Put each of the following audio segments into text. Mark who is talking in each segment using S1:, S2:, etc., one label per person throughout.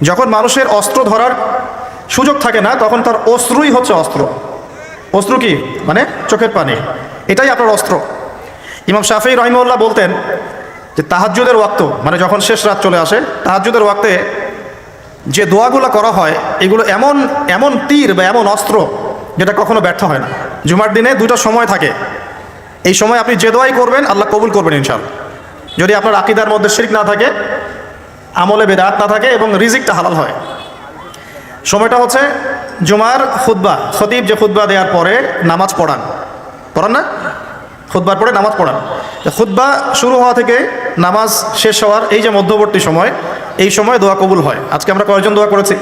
S1: যখন মানুষের অস্ত্র ধরার সুযোগ থাকে না তখন তার অস্ত্রই হচ্ছে অস্ত্র। অস্ত্র কি মানে চোখের পানি, এটাই আপনার অস্ত্র। ইমাম শাফিঈ রাহিমাহুল্লাহ বলতেন যে তাহাজ্জুদের ওয়াক্ত মানে যখন শেষ রাত চলে আসে, তাহাজ্জুদের ওয়াক্তে যে দোয়াগুলো করা হয় এগুলো এমন এমন তীর বা এমন অস্ত্র যেটা কখনো ব্যর্থ হয় না। জুমার দিনে দুটো সময় থাকে, এই সময় আপনি যে দোয়াই করবেন আল্লাহ কবুল করবেন ইনশাআল্লাহ, যদি আপনার আকীদার মধ্যে শিরক না থাকে, আমলে বেদাত না থাকে এবং রিজিকটা হালাল হয়। সময়টা হচ্ছে জুমার খুতবা, খতিব যে খুতবা দেওয়ার পরে নামাজ পড়ান না, খুতবার পরে নামাজ পড়ান। খুতবা শুরু হওয়া থেকে নামাজ শেষ হওয়ার এই যে মধ্যবর্তী সময়, এই সময় দোয়া কবুল হয়। আজকে আমরা কয়েকজন দোয়া করেছি?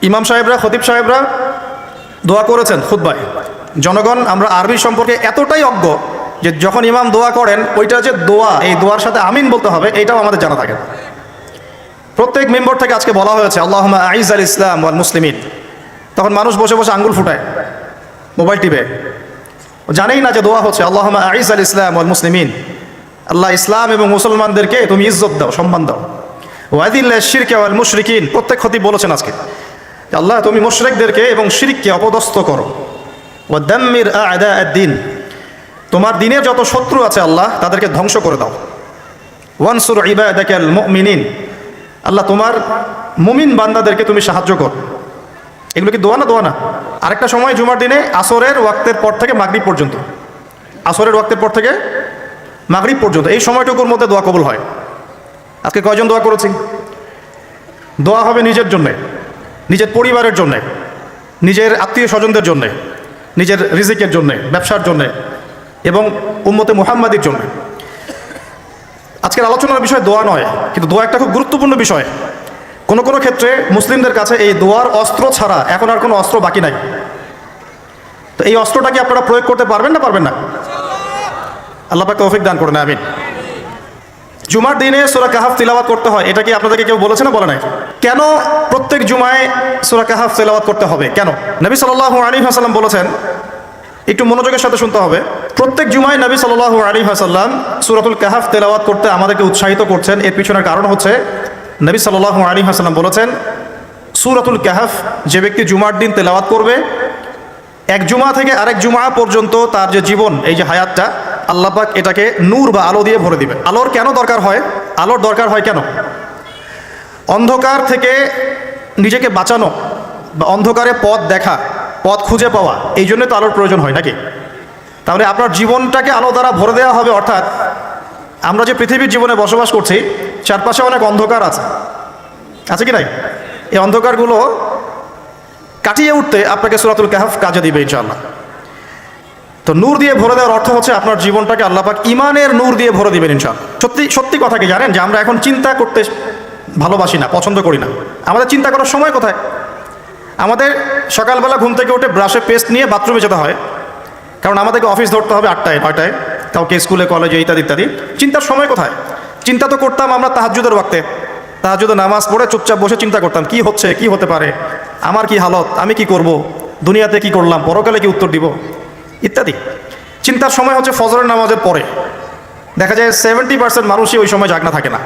S1: ইমাম সাহেবরা, খতিব সাহেবরা দোয়া করেছেন খুতবায়। জনগণ আমরা আরবি সম্পর্কে এতটাই অজ্ঞ যে যখন ইমাম দোয়া করেন ওইটা যে দোয়া, এই দোয়ার সাথে আমিন বলতে হবে এইটাও আমাদের জানা থাকে। প্রত্যেক মেম্বার থেকে আজকে বলা হয়েছে আল্লাহুম্মা আইজ আল ইসলাম ওয়াল মুসলিমিন, তখন মানুষ বসে বসে আঙ্গুল ফুটায়, মোবাইল টিপে, জানেই না যে দোয়া হচ্ছে আল্লাহুম্মা আইজ আল ইসলাম ওয়াল মুসলিমিন, আল্লাহ ইসলাম এবং মুসলমানদেরকে তুমি ইজ্জত দাও, সম্মান দাও। ওয়াদিল্লাহ শিরক ওয়াল মুশরিকিন, প্রত্যেক খতিব বলেছেন আজকে আল্লাহ তুমি মুশরিকদেরকে এবং শিরককে অপদস্থ করো। ওয়াদাম্মির আ'দা আদ-দ্বীন, তোমার দিনের যত শত্রু আছে আল্লাহ তাদেরকে ধ্বংস করে দাও। ওয়ানসুর ইবাদাকাল মুমিনিন, আল্লাহ তোমার মুমিন বান্দাদেরকে তুমি সাহায্য কর। এগুলো কি দোয়া না? দোয়া না। আরেকটা সময় জুমার দিনে আসরের ওয়াক্তের পর থেকে মাগরিব পর্যন্ত, আসরের ওয়াক্তের পর থেকে মাগরিব পর্যন্ত এই সময়টুকুর মধ্যে দোয়া কবুল হয়। আজকে কয়জন দোয়া করেছি? দোয়া হবে নিজের জন্যে, নিজের পরিবারের জন্যে, নিজের আত্মীয় স্বজনদের জন্যে, নিজের রিজিকের জন্যে, ব্যবসার জন্যে এবং উম্মতে মুহাম্মাদির জন্য। আজকের আলোচনার বিষয় দোয়া নয়, কিন্তু দোয়া একটা খুব গুরুত্বপূর্ণ বিষয়। কোনো কোনো ক্ষেত্রে মুসলিমদের কাছে এই দোয়ার অস্ত্র ছাড়া এখন আর কোনো অস্ত্র বাকি নাই। তো এই অস্ত্রটা কি আপনারা প্রয়োগ করতে পারবেন না পারবেন না? আল্লাহ পাক তৌফিক দান করুন, আমিন। জুমার দিনে সূরা কাহাফ তিলাওয়াত করতে হয়, এটা কি আপনাদেরকে কেউ বলেছে না বলে নাই? কেন প্রত্যেক জুমায় সূরা কাহাফ তিলাওয়াত করতে হবে? কেন? নবী সাল্লাল্লাহু আলাইহি ওয়াসাল্লাম বলেছেন, একটু মনোযোগের সাথে শুনতে হবে। প্রত্যেক জুমায় নবী সাল্লাল্লাহু আলাইহি ওয়াসাল্লাম সূরাতুল কাহাফ তেলাওয়াত করতে আমাদেরকে উৎসাহিত করছেন। এর পিছনের কারণ হচ্ছে নবী সাল্লাল্লাহু আলাইহি ওয়াসাল্লাম বলেছেন, সূরাতুল কাহাফ যে ব্যক্তি জুমার দিন তেলাওয়াত করবে, এক জুমা থেকে আরেক জুমা পর্যন্ত তার যে জীবন, এই যে হায়াতটা, আল্লাহ পাক এটাকে নূর বা আলো দিয়ে ভরে দিবে। আলোর কেন দরকার হয়? আলোর দরকার হয় কেন? অন্ধকার থেকে নিজেকে বাঁচানো বা অন্ধকারে পথ দেখা, পথ খুঁজে পাওয়া, এই জন্য তো আলোর প্রয়োজন হয় নাকি? তাহলে আপনার জীবনটাকে আলো দ্বারা ভরে দেওয়া হবে। অর্থাৎ আমরা যে পৃথিবীর জীবনে বসবাস করছি, চারপাশে অনেক অন্ধকার আছে কি নাই? এই অন্ধকারগুলো কাটিয়ে উঠতে আপনাকে সূরাতুল কাহাফ কাজে দিবে ইনশাআল্লাহ। তো নূর দিয়ে ভরে দেওয়ার অর্থ হচ্ছে আপনার জীবনটাকে আল্লাহ পাক ইমানের নূর দিয়ে ভরে দিবেন ইনশাআল্লাহ। সত্যি কথা কি জানেন যে আমরা এখন চিন্তা করতে ভালোবাসি না, পছন্দ করি না। আমাদের চিন্তা করার সময় কোথায়? আমাদের সকালবেলা ঘুম থেকে উঠে ব্রাশে পেস্ট নিয়ে বাথরুমে যেতে হয়, কারণ আমাদেরকে অফিস ধরতে হবে 8টায় 9টায়, কাউকে স্কুলে কলেজে ইত্যাদি ইত্যাদি। চিন্তার সময় কোথায়? চিন্তা তো করতাম আমরা তাহাজ্জুদের ওয়াক্তে, তাহাজ্জুদের নামাজ পড়ে চুপচাপ বসে চিন্তা করতাম কি হচ্ছে, কি হতে পারে, আমার কি হালত, আমি কি করব, দুনিয়াতে কি করলাম, পরকালে কি উত্তর দিব ইত্যাদি। চিন্তার সময় হচ্ছে ফজরের নামাজের পরে। দেখা যায় 70% মানুষই ওই সময় জাগনা থাকে না,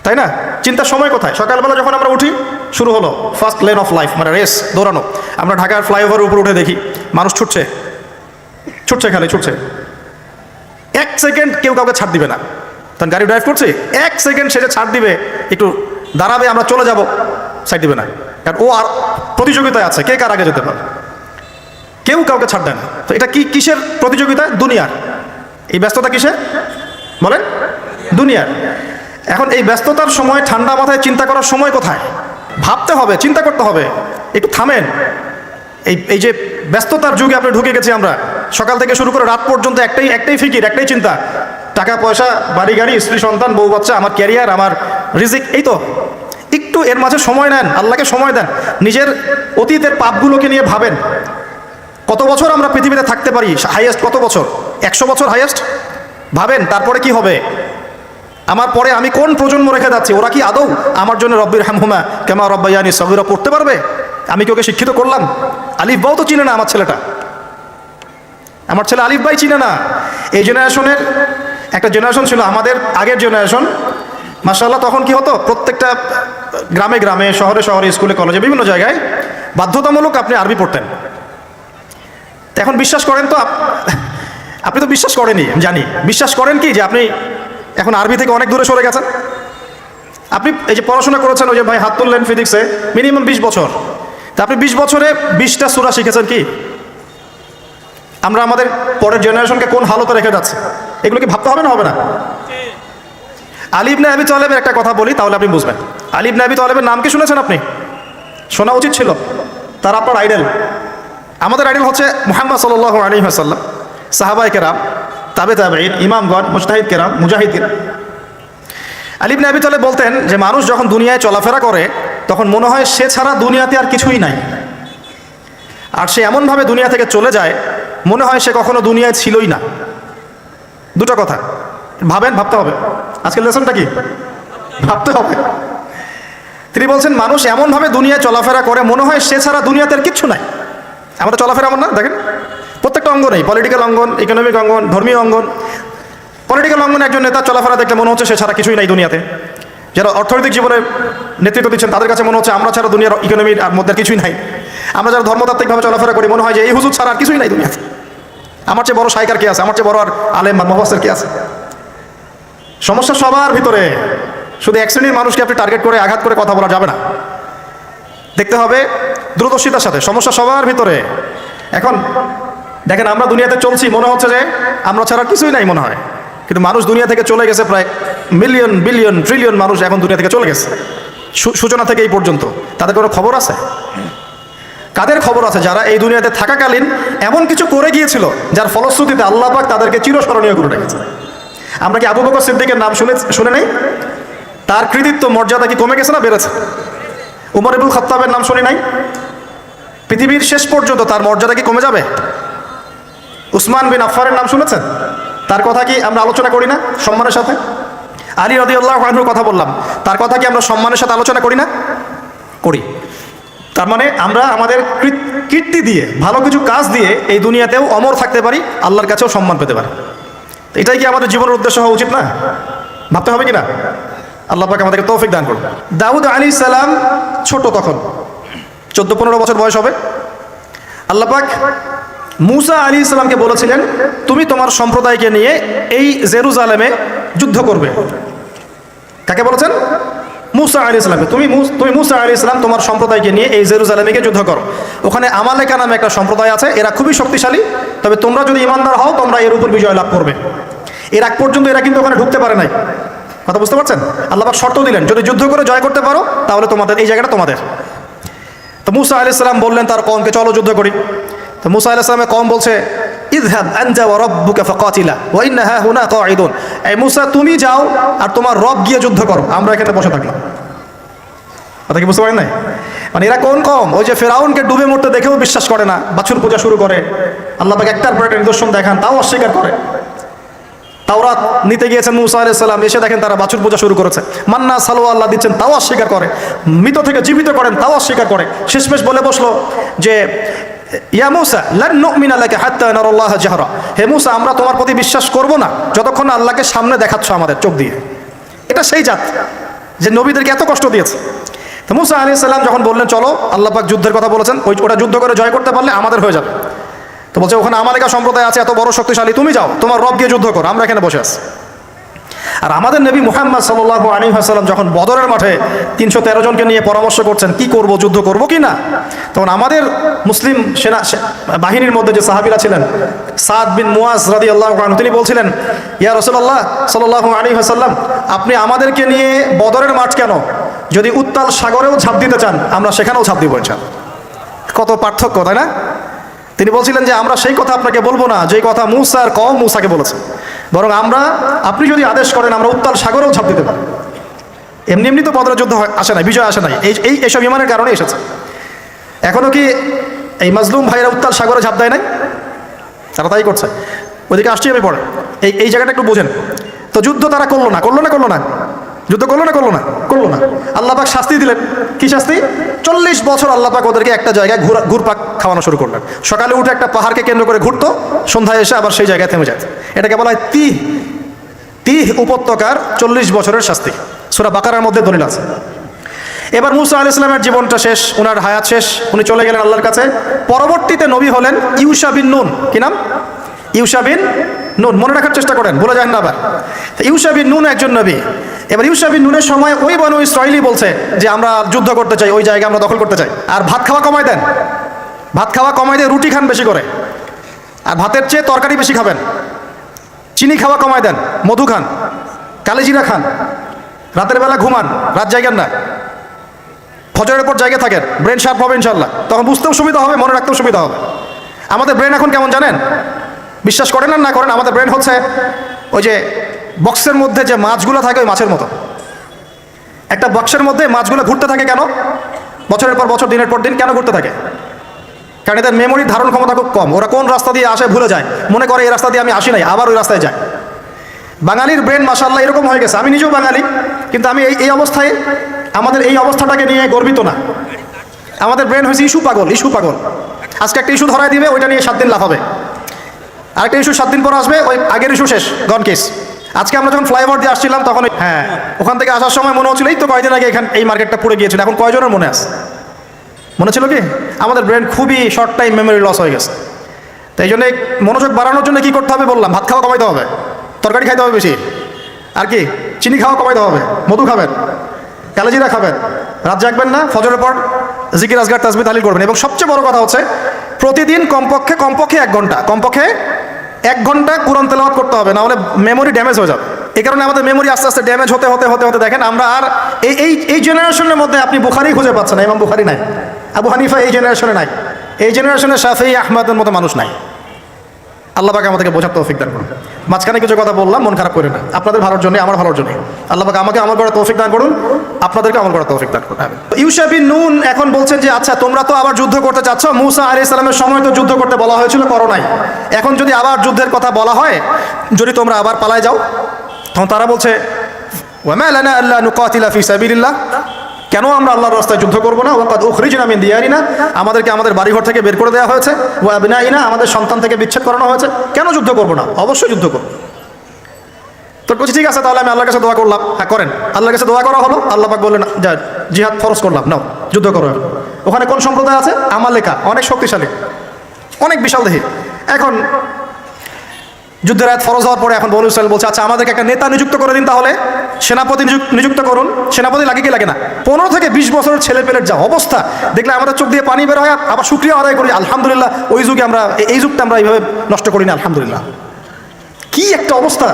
S1: তাই না? চিন্তার সময় কোথায়? সকালবেলা যখন আমরা উঠি, শুরু হলো ফার্স্ট লেন অফ লাইফ, মানে রেস, দৌড়ানো। আমরা ঢাকার ফ্লাইওভারের উপর উঠে দেখি মানুষ ছুটছে, খালি ছুটছে। 1 সেকেন্ড কেউ কাউকে ছাড় দিবে না। তখন গাড়ি ড্রাইভ করছে, 1 সেকেন্ড সেটা ছাড় দিবে, একটু দাঁড়াবে, আমরা চলে যাব, ছাড় দিবে না, কারণ ও আর প্রতিযোগিতায় আছে, কে কার আগে যেতে পারে। কেউ কাউকে ছাড় দেয় না। তো এটা কিসের প্রতিযোগিতা? দুনিয়ার। এই ব্যস্ততা কিসের বলেন? দুনিয়ার। এখন এই ব্যস্ততার সময় ঠান্ডা মাথায় চিন্তা করার সময় কোথায়? ভাবতে হবে, চিন্তা করতে হবে। একটু থামেন। এই যে ব্যস্ততার যুগে আপনি ঢুকে গেছি আমরা, সকাল থেকে শুরু করে রাত পর্যন্ত একটাই ফিকির, একটাই চিন্তা, টাকা পয়সা, বাড়ি গাড়ি, স্ত্রী সন্তান, বউ বাচ্চা, আমার ক্যারিয়ার, আমার রিজিক, এই তো। একটু এর মাঝে সময় নেন, আল্লাহকে সময় দেন, নিজের অতীতের পাপগুলোকে নিয়ে ভাবেন। কত বছর আমরা পৃথিবীতে থাকতে পারি? হাইয়েস্ট কত বছর? 100 বছর হাইয়েস্ট। ভাবেন তারপরে কি হবে? আমার পরে আমি কোন প্রজন্ম রেখে যাচ্ছি? ওরা কি আদৌ আমার জন্য রব্বির হামহুমা কামা রব্বায়ানি সগীরা পড়তে পারবে? আমি কি ওকে শিক্ষিত করলাম? আলিফ বাও তো চিনে না আমার ছেলেটা, আমার ছেলে আলিফ বাই চিনে না। এই জেনারেশনের একটা জেনারেশন ছিল, আমাদের আগের জেনারেশন, মাশাআল্লাহ তখন কি হতো, প্রত্যেকটা গ্রামে গ্রামে, শহরে শহরে, স্কুলে কলেজে, বিভিন্ন জায়গায় বাধ্যতামূলক আপনি আরবি পড়তেন। এখন বিশ্বাস করেন তো, আপনি তো বিশ্বাস করেনই, আমি জানি। বিশ্বাস করেন কি যে আপনি এখন আরবি থেকে অনেক দূরে সরে গেছেন? আপনি এই যে পড়াশোনা করেছেন, ওই যে ভাই হাত তুললেন ফিজিক্সে, মিনিমাম 20 বছর, তা আপনি 20 বছরে 20টা সূরা শিখেছেন কি? আমরা আমাদের পরের জেনারেশনকে কোন হালতে রেখে যাচ্ছে, এগুলো কি ভাবতে হবে না, হবে না? আলী ইবনে আবি তালেবের একটা কথা বলি, তাহলে আপনি বুঝবেন। আলী ইবনে আবি তালেবের নাম কি শুনেছেন আপনি? শোনা উচিত ছিল। তার আপনার আইডল। আমাদের আইডল হচ্ছে মুহাম্মদ সাল্লাল্লাহু আলাইহি ওয়াসাল্লাম, সাহাবায়ে কেরাম, তাবে তাবেঈন, ইমামগণ, মুজতাহিদ কেরাম, মুজাহিদ কেরাম। আলী ইবনে আবি তালেব বলতেন যে মানুষ যখন দুনিয়ায় চলাফেরা করে তখন মনে হয় সে ছাড়া দুনিয়াতে আর কিছুই নাই, আর সে এমনভাবে দুনিয়া থেকে চলে যায় মনে হয় সে কখনো দুনিয়ায় ছিলই না। দুটো কথা ভাবেন, ভাবতে হবে। আজকের লেসনটা কি? ভাবতে হবে। তিনি বলছেন মানুষ এমনভাবে দুনিয়ায় চলাফেরা করে মনে হয় সে ছাড়া দুনিয়াতে আর কিচ্ছু নাই। আমরা চলাফেরা এমন না, দেখেন প্রত্যেকটা অঙ্গনেই, পলিটিক্যাল অঙ্গন, ইকোনমিক অঙ্গন, ধর্মীয় অঙ্গন। পলিটিক্যাল অঙ্গনে একজন নেতা চলাফেরা দেখলে মনে হচ্ছে সে ছাড়া কিছুই নাই দুনিয়াতে। যারা অর্থনৈতিক জীবনে নেতৃত্ব দিচ্ছেন তাদের কাছে মনে হচ্ছে আমরা ছাড়া দুনিয়ার ইকোনমির মধ্যে কিছুই নাই। আমরা যারা ধর্মতাত্ত্বিকভাবে চলাফেরা করি মনে হয় যে এই হুজুর ছাড়া আর কিছুই নাই দুনিয়াতে। আমার চেয়ে বড় শাইকার কে আছে, আমার চেয়ে বড় আর আলেম বা মুফাসসির কে আছে? সমস্যা সবার ভিতরে। শুধু এক শ্রেণীর মানুষকে আপনি টার্গেট করে আঘাত করে কথা বলা যাবে না। দেখতে হবে দূরদর্শিতার সাথে, সমস্যা সবার ভিতরে। এখন দেখেন আমরা দুনিয়াতে চলছি মনে হচ্ছে যে আমরা ছাড়া কিছুই নাই মনে হয়, কিন্তু মানুষ দুনিয়া থেকে চলে গেছে প্রায় মিলিয়ন, বিলিয়ন, ট্রিলিয়ন মানুষ এখন দুনিয়া থেকে চলে গেছে সূচনা থেকে এই পর্যন্ত। তাদের কোনো খবর আছে? কাদের খবর আছে? যারা এই দুনিয়াতে থাকাকালীন এমন কিছু করে গিয়েছিল যার ফলশ্রুতিতে আল্লাহ পাক তাদেরকে চিরস্মরণীয় করে রেখেছে। আমরা কি আবু বকর সিদ্দিকের নাম শুনে নেই? তার কৃতিত্ব, মর্যাদা কি কমে গেছে না বেড়েছে? উমর ইবনুল খাত্তাবের নাম শুনি নাই? পৃথিবীর শেষ পর্যন্ত তার মর্যাদা কি কমে যাবে? উসমান বিন আফফারের নাম শুনেছেন? তার কথা কি আমরা আলোচনা করি না সম্মানের সাথে? আলী রাদিয়াল্লাহু আনহুর কথা বললাম, তার কথা কি আমরা সম্মানের সাথে আলোচনা করি না? করি। তার মানে আমরা আমাদের কীর্তি দিয়ে, ভালো কিছু কাজ দিয়ে এই দুনিয়াতেও অমর থাকতে পারি, আল্লাহর কাছেও সম্মান পেতে পারি। এটাই কি আমাদের জীবনের উদ্দেশ্য হওয়া উচিত না? ভাবতে হবে কি না? আল্লাহ পাক আমাদেরকে তৌফিক দান করুন। দাউদ আলাইহিস সালাম ছোট, তখন 14-15 বছর বয়স হবে। আল্লাহ পাক মূসা আলাইহিস সালামকে বলেছিলেন তুমি তোমার সম্প্রদায়কে নিয়ে এই জেরুজালেমে যুদ্ধ করবে। কাকে বলেছেন? মূসা আলাইহিস সালামকে। তুমি মূসা আলাইহিস সালাম তোমার সম্প্রদায়কে নিয়ে এই জেরুজালেমে গিয়ে যুদ্ধ করো। ওখানে আমালেকা নামে একটা সম্প্রদায় আছে, এরা খুবই শক্তিশালী, তবে তোমরা যদি ইমানদার হও তোমরা এর উপর বিজয় লাভ করবে। এর আগ পর্যন্ত এরা কিন্তু ওখানে ঢুকতে পারে নাই। কথা বুঝতে পারছেন? আল্লাহ পাক শর্ত দিলেন যদি যুদ্ধ করে জয় করতে পারো তাহলে তোমাদের এই জায়গাটা তোমাদের। তো মূসা আলাইহিস সালাম বললেন তার কওমকে চলো যুদ্ধ করি। তো মূসা আলাইহিস সালামের কওম বলছে ইযহাব আনতা ওয়া রাব্বুকা ফাকাতিলা ওয়া ইন্না হাহুনা কাঈদুন। এই মূসা তুমি যাও আর তোমার রব গিয়ে যুদ্ধ করো, আমরা এখানে বসে থাকলাম। কথা কি বুঝতে পারেন নাই? মানে এরা কোন কওম? ওই যে ফেরাউনকে ডুবে মরতে দেখেও বিশ্বাস করে না, বাছুর পূজা শুরু করে, আল্লাহ পাক একটার পর একটা নিদর্শন দেখান তাও অস্বীকার করে। তাওরাত নিতে গিয়েছেন মূসা আলাইহিস সালাম, এসে দেখেন তারা বাছুর পূজা শুরু করেছে। মান্না সালোয়া আল্লাহ দিচ্ছেন তাও অস্বীকার করে, মৃত থেকে জীবিত করেন তাও অস্বীকার করে। শেষমেশ বলে বসলো যে ইয়া মূসা লান নুমিনা লাকা হাত্তা নারাল্লাহ জাহরা। হে মূসা আমরা তোমার প্রতি বিশ্বাস করব না যতক্ষণ না আল্লাহকে সামনে দেখাচ্ছ আমাদের চোখ দিয়ে। এটা সেই জাত যে নবীদেরকে এত কষ্ট দিয়েছে। তো মূসা আলাইহিস সালাম যখন বললেন চলো, আল্লাহ পাক যুদ্ধের কথা বলেছেন, ওটা যুদ্ধ করে জয় করতে পারলে আমাদের হয়ে যাবে। তো বলছে ওখানে আমালেকা সম্প্রদায় আছে এত বড় শক্তিশালী, তুমি যাও তোমার রব গিয়ে যুদ্ধ করো, আমরা এখানে বসে আছি। আর আমাদের নবী মুহাম্মদ সাল্লাল্লাহু আলাইহি ওয়াসাল্লাম যখন বদরের মাঠে 313 জনকে নিয়ে পরামর্শ করছেন কি করব, যুদ্ধ করব কি না, তখন আমাদের মুসলিম সেনা বাহিনীর মধ্যে যে সাহাবীরা ছিলেন সাদ বিন মুয়াজ রাদিয়াল্লাহু আনহু, তিনি বলছিলেন ইয়া রাসূলুল্লাহ সাল্লাল্লাহু আলাইহি ওয়াসাল্লাম আপনি আমাদেরকে নিয়ে বদরের মাঠ কেন, যদি উত্তাল সাগরেও ঝাঁপ দিতে চান আমরা সেখানেও ঝাঁপ দিব ইনশাআল্লাহ। কত পার্থক্য, তাই না? তিনি বলছিলেন যে আমরা সেই কথা আপনাকে বলবো না যেই কথা মূসা আর কওম মূসাকে বলেছে, বরং আপনি যদি আদেশ করেন আমরা উত্তাল সাগরেও ঝাঁপ দিতে পারি। এমনি এমনি তো বদরের যুদ্ধ আসে নাই, বিজয় আসে নাই, এইসব ইমানের কারণে এসেছে। এখনো কি এই মাজলুম ভাইরা উত্তাল সাগরে ঝাঁপ দেয় নাই? তারা তাই করছে। ওইদিকে আসছি আমি পরে, এই জায়গাটা একটু বোঝেন। তো যুদ্ধ তারা করলো না, যুদ্ধ করলো না। আল্লাহ পাক শাস্তি দিলেন। কি শাস্তি? 40 বছর আল্লাহ পাক ওদেরকে একটা জায়গায় ঘুরপাক খাওয়ানো শুরু করলেন। সকালে উঠে একটা পাহাড়কে কেন্দ্র করে ঘুরতো, সন্ধ্যায় এসে আবার সেই জায়গায় থেমে যেত। এটাকে বলা হয় তিহ উপত্যকার 40 বছরের শাস্তি। সূরা বাকারার মধ্যে দলিল আছে। এবার মুসা আলাইহিস সালামের জীবনটা শেষ, ওনার হায়াত শেষ, উনি চলে গেলেন আল্লাহর কাছে। পরবর্তীতে নবী হলেন ইউশা বিন নুন। কি নাম? ইউশা বিন নুন। মনে রাখার চেষ্টা করেন, ভুলে যান না আবার। ইউশা বিন নুন একজন নবী। এবার ইউশা বিন নুনের সময় ওই বনু ইসরাঈলী বলছে যে আমরা যুদ্ধ করতে চাই, ওই জায়গা আমরা দখল করতে চাই। আর ভাত খাওয়া কমাই দেন, ভাত খাওয়া কমাই দিয়ে রুটি খান বেশি করে, আর ভাতের চেয়ে তরকারি বেশি খাবেন। চিনি খাওয়া কমাই দেন, মধু খান, কালিজিরা খান, রাতের বেলা ঘুমান, রাত জায়গার না, ফজরের পর জায়গা থাকেন, ব্রেন শার্প হবে ইনশাল্লাহ। তখন বুঝতেও সুবিধা হবে, মনে রাখতেও সুবিধা হবে। আমাদের ব্রেন এখন কেমন জানেন? বিশ্বাস করেন আর না করেন, আমাদের ব্রেন হচ্ছে ওই যে বক্সের মধ্যে যে মাছগুলো থাকে, ওই মাছের মতো। একটা বক্সের মধ্যে মাছগুলো ঘুরতে থাকে কেন? বছরের পর বছর, দিনের পর দিন কেন ঘুরতে থাকে? কারণ এদের মেমোরির ধারণ ক্ষমতা খুব কম। ওরা কোন রাস্তা দিয়ে আসে ভুলে যায়, মনে করে এই রাস্তা দিয়ে আমি আসি নাই, আবার ওই রাস্তায় যায়। বাঙালির ব্রেন মাশাআল্লাহ এরকম হয়ে গেছে। আমি নিজেও বাঙালি, কিন্তু আমি এই অবস্থায়, আমাদের এই অবস্থাটাকে নিয়ে গর্বিত না। আমাদের ব্রেন হয়েছে ইস্যু পাগল, ইস্যু পাগল। আজকে একটা ইস্যু ধরায় দিবে, ওইটা নিয়ে 7 দিন লাফাবে। আরেকটা ইস্যু 7 দিন পর আসবে, ওই আগের ইস্যু শেষ, গন কেস। আজকে আমরা যখন ফ্লাইওভার দিয়ে আসছিলাম তখন হ্যাঁ, ওখান থেকে আসার সময় মনে হচ্ছিল এই তো কয়েকদিন আগে এখানে এই মার্কেটটা পুড়ে গিয়েছিল। এখন কয়জনের মনে আছে? মনে ছিল কি? আমাদের ব্রেন খুবই শর্ট টাইম মেমোরি লস হয়ে গেছে। তো এই জন্য মনোযোগ বাড়ানোর জন্য কী করতে হবে বললাম? ভাত খাওয়া কমাইতে হবে, তরকারি খাইতে হবে বেশি, আর কি চিনি খাওয়া কমাইতে হবে, মধু খাবেন, কালিজিরা খাবেন, রাত জাগবেন না, ফজরের পর জিকির আজগার তাসবিহ তাহলিল করবেন। এবং সবচেয়ে বড় কথা হচ্ছে প্রতিদিন কমপক্ষে 1 ঘন্টা, কমপক্ষে 1 ঘন্টা কোরআন তেলাওয়াত করতে হবে, না হলে মেমোরি ড্যামেজ হয়ে যাবে। এই কারণে আমাদের মেমোরি আস্তে আস্তে ড্যামেজ হতে হতে হতে হতে দেখেন আমরা আর এই জেনারেশনের মধ্যে আপনি বুখারি খুঁজে পাচ্ছেন না। ইমাম বুখারি নাই, আবু হানিফা এই জেনারেশনে নাই, এই জেনারেশনে শাফিঈ আহমদের মতো মানুষ নাই। আল্লাহ পাক আমাদেরকে বোঝার তৌফিক দান করুন। মাঝখানে কিছু কথা বললাম, মন খারাপ করে না, আপনাদের ভালোর জন্য, আমার ভালোর জন্য। আল্লাহ পাক আমাকে আমল করার তৌফিক দান করুন, আপনাদেরকে আমল করার তৌফিক দান করুন। ইউশা বিন নুন এখন বলছেন যে আচ্ছা তোমরা তো আবার যুদ্ধ করতে চাচ্ছ, মুসা আলাইহিস সালামের সময় তো যুদ্ধ করতে বলা হয়েছিল, করো নাই। এখন যদি আবার যুদ্ধের কথা বলা হয়, যদি তোমরা আবার পালায় যাও, তখন তারা বলছে ওয়া মা লানা আল্লা নুকাতিলা ফি সাবিলিল্লাহ, কেন আমরা আল্লাহর রাস্তায় যুদ্ধ করবো না? ওয়াকাদ উখরিজনা মিন দিয়ারিনা, আমাদেরকে আমাদের বাড়িঘর থেকে বের করে দেওয়া হয়েছে, ওয়া আবনাইনা, আমাদের সন্তান থেকে বিচ্ছেদ করানো হয়েছে, কেন যুদ্ধ করবো না? অবশ্যই যুদ্ধ করবো। তো বলছি ঠিক আছে, তাহলে আমি আল্লাহর কাছে দোয়া করলাম। হ্যাঁ করেন। আল্লাহর কাছে দোয়া করা হলো, আল্লাহ পাক বললেন যা জিহাদ ফরজ করলাম, নাও যুদ্ধ করো। ওখানে কোন সম্প্রদায় আছে? আমালেকা, অনেক শক্তিশালী, অনেক বিশাল দেহী। এখন যুদ্ধের আয়াত ফরজ হওয়ার পরে এখন বনু ইসরাঈল বলছে আচ্ছা আমাদেরকে একটা নেতা নিযুক্ত করে দিন, তাহলে সেনাপতি নিযুক্ত করুন। সেনাপতি লাগে কি লাগে না? 15 থেকে 20 বছরের ছেলে পেলের যা অবস্থা দেখলে আমাদের চোখ দিয়ে পানি বের হয়। আবার শুকরিয়া আদায় করি আলহামদুলিল্লাহ, ওই যুগে আমরা, এই যুগটা আমরা এইভাবে নষ্ট করি না, আলহামদুলিল্লাহ। কি একটা অবস্থা!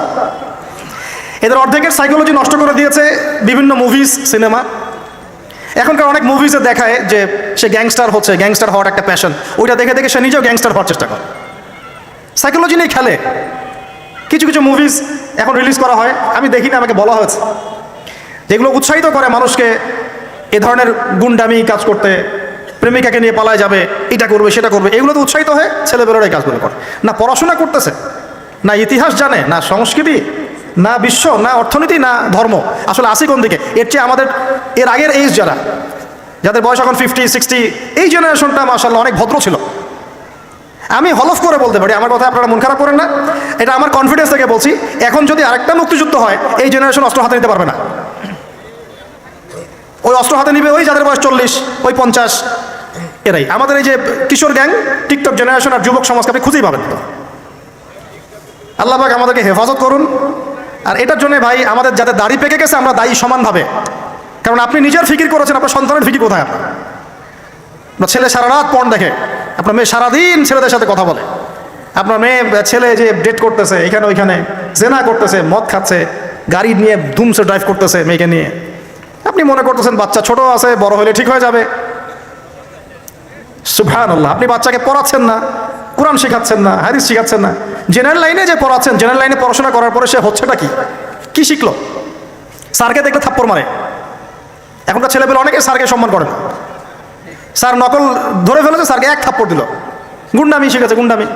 S1: এদের অর্ধেকের সাইকোলজি নষ্ট করে দিয়েছে বিভিন্ন মুভিজ, সিনেমা। এখনকার অনেক মুভিজে দেখায় যে সে গ্যাংস্টার হচ্ছে, গ্যাংস্টার হওয়ার একটা প্যাশন, ওইটা দেখে দেখে সে নিজেও গ্যাংস্টার হওয়ার চেষ্টা করে, সাইকোলজি নিয়ে খেলে। কিছু কিছু মুভিজ এখন রিলিজ করা হয়, আমি দেখি না, আমাকে বলা হয়েছে, যেগুলো উৎসাহিত করে মানুষকে এ ধরনের গুন্ডামি কাজ করতে, প্রেমিকাকে নিয়ে পালায় যাবে, এটা করবে সেটা করবে, এগুলো তো উৎসাহিত হয়ে ছেলেবেলার এই কাজগুলো করে। না পড়াশোনা করতেছে, না ইতিহাস জানে, না সংস্কৃতি, না বিশ্ব, না অর্থনীতি, না ধর্ম, আসলে আসি কোন দিকে? এর চেয়ে আমাদের এর আগের এইজ যাদের বয়স এখন 50, 60, এই জেনারেশনটা মাশাআল্লাহ অনেক ভদ্র ছিল। আমি হলফ করে বলতে পারি, আমার কথা আপনারা মন খারাপ করেন না, এটা আমার কনফিডেন্স থেকে বলছি, এখন যদি আরেকটা মুক্তিযুদ্ধ হয়, এই জেনারেশন অস্ত্র হাতে নিতে পারবে না। ওই অস্ত্র হাতে নিবে ওই যাদের বয়স 40, ওই 50, এরাই আমাদের এই যে কিশোর গ্যাং, টিকটক জেনারেশন আর যুবক সমাজকে আপনি খুঁজেই পাবেন তো। আল্লাহ পাক আমাদেরকে হেফাজত করুন। আর এটার জন্য ভাই আমাদের যাতে দাড়ি পেকে গেছে আমরা দায়ী সমানভাবে, কারণ আপনি নিজের ফিকির করেছেন, আপনার সন্তানের ফিকির কোথায়? আপনার ছেলে সারা রাত পর্ন দেখে, আপনার মেয়ে সারাদিন ছেলেদের সাথে কথা বলে, আপনার মেয়ে ছেলে যে ডেট করতেছে এখানে ওইখানে, জেনা করতেছে, মদ খাচ্ছে, গাড়ি নিয়ে ধুমসে ড্রাইভ করতেছে মেয়েকে নিয়ে। আপনি মনে করতেছেন বাচ্চা ছোট আছে, বড় হলে ঠিক হয়ে যাবে। সুবহানাল্লাহ, আপনি বাচ্চাকে পড়াচ্ছেন না, কোরআন শেখাচ্ছেন না, হাদিস শেখাচ্ছেন না, জেনারেল লাইনে যে পড়াচ্ছেন, জেনারেল লাইনে পড়াশোনা করার পরে সে হচ্ছেটা কি শিখলো? স্যারকে দেখলে থাপ্পড় মারে। এখনকার ছেলেপেলে অনেকে স্যারকে সম্মান করে না। স্যার নকল ধরে ফেলেছে, স্যারকে এক থাপ্পড় দিল। গুন্ডামি শিখেছে, গুন্ডামি,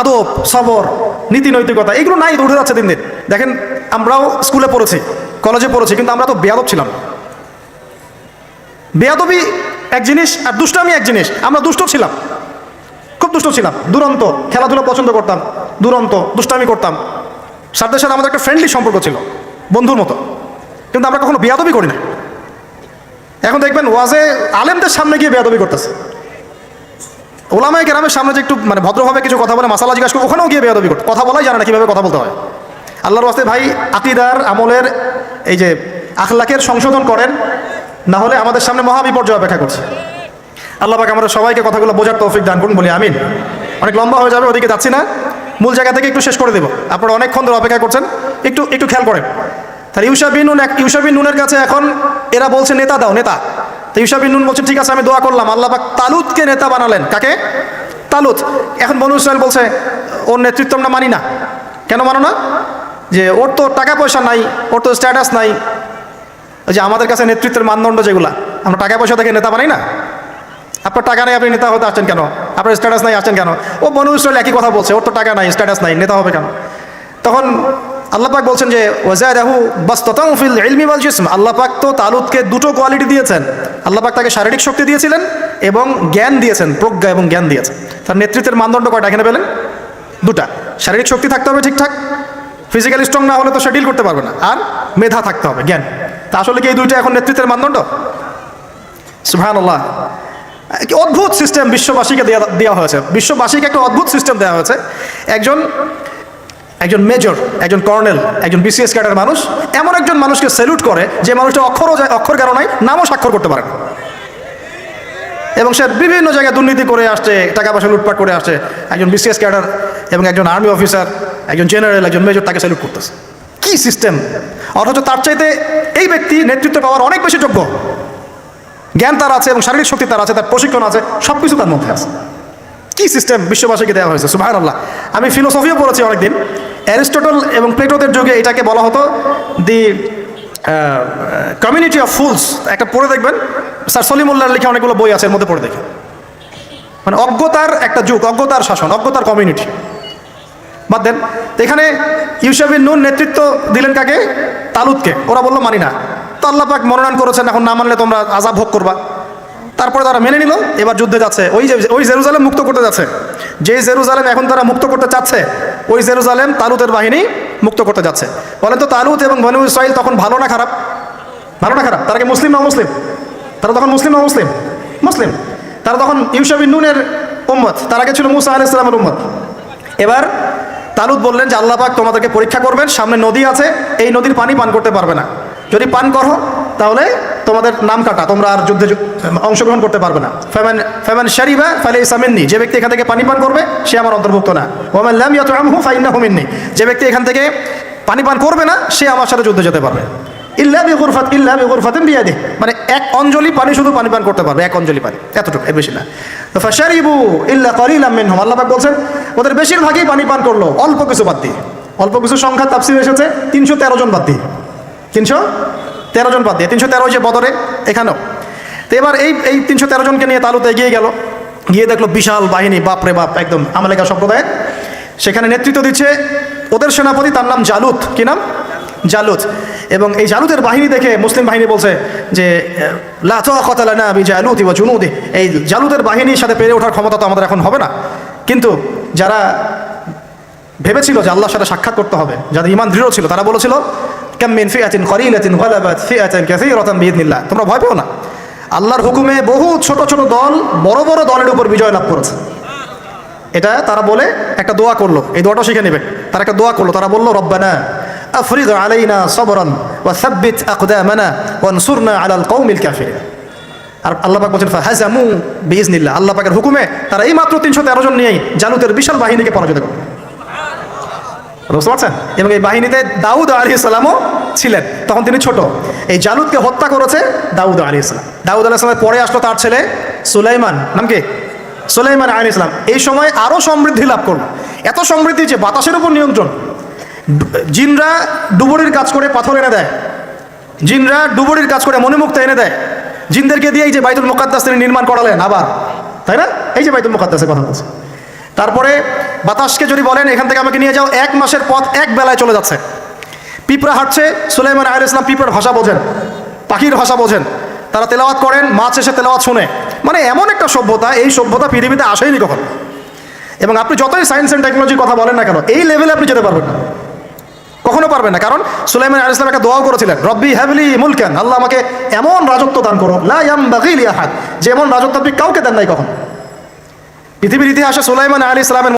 S1: আদব, সবর, নীতি নৈতিকতা, এগুলো নাই, উঠে যাচ্ছে দিন দিন। দেখেন আমরাও স্কুলে পড়েছি, কলেজে পড়েছি, কিন্তু আমরা তো বেয়াদব ছিলাম। বেয়াদবি এক জিনিস আর দুষ্টামি এক জিনিস। আমরা দুষ্ট ছিলাম, খুব দুষ্ট ছিলাম, দুরন্ত, খেলাধুলা পছন্দ করতাম, দুরন্ত দুষ্টামি করতাম। স্যারদের সাথে আমাদের একটা ফ্রেন্ডলি সম্পর্ক ছিল, বন্ধুর মতো। কিন্তু আমরা কখনো বেয়াদবি করি না। এখন দেখবেন ওয়াজে আলেমদের সামনে গিয়ে বেয়াদবি করতেছে, ওলামায়ে কেরামের সামনে যে একটু মানে ভদ্রভাবে কিছু কথা বলে মাসালা জিজ্ঞাসা করে ওখানেও গিয়ে বেয়াদবি করতে, কথা বলাই জানে না কীভাবে কথা বলতে হয়। আল্লাহর ওয়াস্তে ভাই আকীদার আমলের এই যে আখলাকের সংশোধন করেন, না হলে আমাদের সামনে মহা বিপর্যয় অপেক্ষা করছে। আল্লাহ পাক আমাদের সবাইকে কথাগুলো বোঝার তৌফিক দান করুন, বলি আমিন। অনেক লম্বা হয়ে যাবে, ওদিকে যাচ্ছি না, মূল জায়গা থেকে একটু শেষ করে দেবো। আপনারা অনেকক্ষণ ধরে অপেক্ষা করছেন, একটু একটু খেয়াল করেন। তাহলে ইউশা বিন নুনের কাছে এখন এরা বলছে নেতা দাও, নেতা। তো ইউশা বিন নুন বলছে ঠিক আছে আমি দোয়া করলাম, আল্লাহ পাক তালুতকে নেতা বানালেন। কাকে? তালুত। এখন বনু ইসরাইল বলছে ওর নেতৃত্ব আমরা মানি না। কেন মানো না? যে ওর তো টাকা পয়সা নাই, ওর তো স্ট্যাটাস নাই। ওই যে আমাদের কাছে নেতৃত্বের মানদণ্ড যেগুলা, আমরা টাকা পয়সা থেকে নেতা বানাই না। আপনার টাকা নেই, আপনি নেতা হতে আসছেন কেন? আপনার স্ট্যাটাস নাই, আসছেন কেন? ও বনু ইসরাইল একই কথা বলছে, ওর তো টাকা নাই, স্ট্যাটাস নাই, নেতা হবে কেন? তখন আল্লাহ পাক বলছেন যে ওয়াজাদাহু বাসতাতান ফিল ইলমি ওয়াল জিসম। আল্লাহ পাক তো তালুতকে দুটো কোয়ালিটি দিয়েছেন। আল্লাহ পাক তাকে শারীরিক শক্তি দিয়েছিলেন এবং জ্ঞান দিয়েছেন, প্রজ্ঞা এবং জ্ঞান দিয়েছেন। তার নেতৃত্বের মানদণ্ড কয়টা এখানে পেলেন? দুটা। শারীরিক শক্তি থাকতে হবে ঠিকঠাক, ফিজিক্যালি স্ট্রং না হলে তো সে ডিল করতে পারবে না, আর মেধা থাকতে হবে, জ্ঞান। তা আসলে কি এই দুইটা এখন নেতৃত্বের মানদণ্ড? সুবহানাল্লাহ। কি অদ্ভুত সিস্টেম বিশ্ববাসীকে দেওয়া হয়েছে, বিশ্ববাসীকে একটা অদ্ভুত সিস্টেম দেওয়া হয়েছে। একজন মেজর, একজন কর্নেল, একজন বিসিএস ক্যাডার মানুষ এমন একজন মানুষকে স্যালুট করে যে মানুষটা অক্ষর জ্ঞান নাই, নামও স্বাক্ষর করতে পারে না, এবং সে বিভিন্ন জায়গায় দুর্নীতি করে আসছে, টাকা পয়সা লুটপাট করে আসছে। একজন বিসিএস ক্যাডার এবং একজন আর্মি অফিসার, একজন জেনারেল, একজন মেজর তাকে স্যালুট করতেছে। কি সিস্টেম! অথচ তার চাইতে এই ব্যক্তি নেতৃত্ব পাওয়ার অনেক বেশি যোগ্য। জ্ঞান তার আছে এবং শারীরিক শক্তি তার আছে, তার প্রশিক্ষণ আছে, সব কিছু তার মধ্যে আছে। কি সিস্টেম বিশ্ববাসীকে দেওয়া হয়েছে! সুবহানাল্লাহ। আমি ফিলোসফিও পড়েছি অনেকদিন। অ্যারিস্টটল এবং প্লেটোদের যুগে এটাকে বলা হতো দি কমিউনিটি অফ ফুলস। একটা পড়ে দেখবেন, স্যার সলিমুল্লাহর লেখা অনেকগুলো বই আছে, এর মধ্যে পড়ে দেখেন। মানে অজ্ঞতার একটা যুগ, অজ্ঞতার শাসন, অজ্ঞতার কমিউনিটি। বাদ দেন, এখানে ইউশা বিন নুন নেতৃত্ব দিলেন কাকে? তালুতকে। ওরা বললো মানি না। তো আল্লাহ পাক মনোনয়ন করেছেন, এখন না মানলে তোমরা আযাব ভোগ করবা। তারপরে তারা মেনে নিল, এবার যুদ্ধে যাচ্ছে। ওই জেরুজালেম মুক্ত করতে যাচ্ছে। যেই জেরুজালেম এখন তারা মুক্ত করতে চাচ্ছে, ওই জেরুজালেম তালুতের বাহিনী মুক্ত করতে যাচ্ছে। বলেন তো তালুত এবং বনু ইসরাইল তখন ভালো না খারাপ? ভালো না খারাপ? তারা কি মুসলিম না মুসলিম? তারা তখন মুসলিম না মুসলিম? মুসলিম। তারা তখন ইউশা বিন নুনের উম্মত, তার আগে ছিল মুসা আলাইহিস সালামের উম্মত। এবার তালুত বললেন যে আল্লাহ পাক তোমাদেরকে পরীক্ষা করবেন, সামনে নদী আছে, এই নদীর পানি পান করতে পারবে না। যদি পান করো তাহলে তোমাদের নাম কাটা, তোমরা আর যুদ্ধে অংশগ্রহণ করতে পারবে না। ফামান শারিবা ফালাইসা মিন্নি, যে ব্যক্তি এখান থেকে পানি পান করবে সে আমার অন্তর্ভুক্ত না। ওয়া মান লাম ইয়াতআমহু ফাইন্নাহু মিন্নি, যে ব্যক্তি এখান থেকে পানি পান করবে না সে আমার সাথে যুদ্ধে যেতে পারবে। ইল্লা বিগুরফাতিন বিয়াদিহি, মানে এক অঞ্জলি পানি শুধু পানি পান করতে পারবে, এক অঞ্জলি পানি, এতটুকু, এর বেশি না। তো ফাশারিবু ইল্লা কালিলাম মিনহুম, আল্লাহ পাক বলছেন ওদের বেশিরভাগই পানি পান করলো, অল্প কিছু বাদ দিয়ে। অল্প কিছু সংখ্যা তাফসীরে এসেছে 313 জন বাদ দিয়ে, 313 জন বাদ দিয়ে, 313 যে বদরে, এখানেও। তো এবার এই 313 জনকে নিয়ে তালুত এগিয়ে গেল, গিয়ে দেখলো বিশাল বাহিনী, বাপরে বাপ, একদম আমালেকা সম্প্রদায়। সেখানে নেতৃত্ব দিচ্ছে ওদের সেনাপতি, তার নাম জালুত। কি নাম? জালুত। এবং এই জালুতের বাহিনী দেখে মুসলিম বাহিনী বলছে যে লা তাকাতা লানা বিজালুতি ওয়া জুনুদি, এই জালুতের বাহিনীর সাথে পেরে ওঠার ক্ষমতা তো আমাদের এখন হবে না। কিন্তু যারা ভেবেছিল যে আল্লাহর সাথে সাক্ষাৎ করতে হবে, যাদের ঈমান দৃঢ় ছিল, তারা বলেছিল কাম মিন ফিআতিন কলিলাতিন গালাবাত ফিআতান কাসীরাতান বিইذনিল্লাহ, তোমরা ভয় পেও না, আল্লাহর হুকুমে বহু ছোট ছোট দল বড় বড় দলের উপর বিজয় লাভ করেছে। এটা তারা বলে একটা দোয়া করলো, এই দোয়াটা শিখে নেবে। তারা একটা দোয়া করলো, তারা বললো রব্বানা আফরিগ আলাইনা সাবরান ওয়া সাব্বিত আকদামানা ওয়ানসুরনা আলাল কওমিল কাফিরিন। আর আল্লাহ পাক বলেন ফাহাজামু বিইذনিল্লাহ, আল্লাহ পাকের হুকুমে তারা এই মাত্র 313 জন নিয়েই জালুতের বিশাল বাহিনীকে পরাজিত করলো। বুঝতে পারছেন? এবং এই বাহিনীতে দাউদ আলাইহিস সালামও ছিলেন, তখন তিনি ছোট। এই জালুতকে হত্যা করেছে দাউদ আলাইহিস সালাম। দাউদ আলাইহিস সালামের পরে আসলো তার ছেলে সুলাইমান, নাম কি? সুলাইমান আলাইহিস সালাম। এই সময় আরও সমৃদ্ধি লাভ করলো, এত সমৃদ্ধি যে বাতাসের উপর নিয়ন্ত্রণ। জিনরা ডুবুরির কাজ করে পাথর এনে দেয়, জিনরা ডুবুরির কাজ করে মণিমুক্তা এনে দেয়। জিনদেরকে দিয়ে এই যে বাইতুল মুকাদ্দাস তিনি নির্মাণ করালেন আবার, তাই না? এই যে বাইতুল মুকাদ্দাসের কথা বলছে। তারপরে বাতাসকে যদি বলেন এখান থেকে আমাকে নিয়ে যাও, 1 মাসের পথ 1 বেলায় চলে যাচ্ছে। পিঁপড়া হাঁটছে, সুলাইমান আলাইহিস সালাম পিঁপড়ার ভাষা বোঝেন, পাখির ভাষা বোঝেন, তারা তেলাওয়াত করেন, মাছ এসে তেলাওয়াত শুনে। মানে এমন একটা সভ্যতা, এই সভ্যতা পৃথিবীতে আসেনি কখন। এবং আপনি যতই সায়েন্স অ্যান্ড টেকনোলজির কথা বলেন না কেন, এই লেভেলে আপনি যেতে পারবেন না, কখনো পারবেন না। কারণ সুলাইমান আলাইহিস সালাম একটা দোয়াও করেছিলেন, রব্বি হাবলি মুলকান, আল্লাহ আমাকে এমন রাজত্ব দান করো লা ইয়ামবাগি লি আহাদ, যে এমন রাজত্ব আপনি কাউকে দেন নাই কখন। পৃথিবীর ইতিহাসে সুলাইমান আলাইহিস সালামের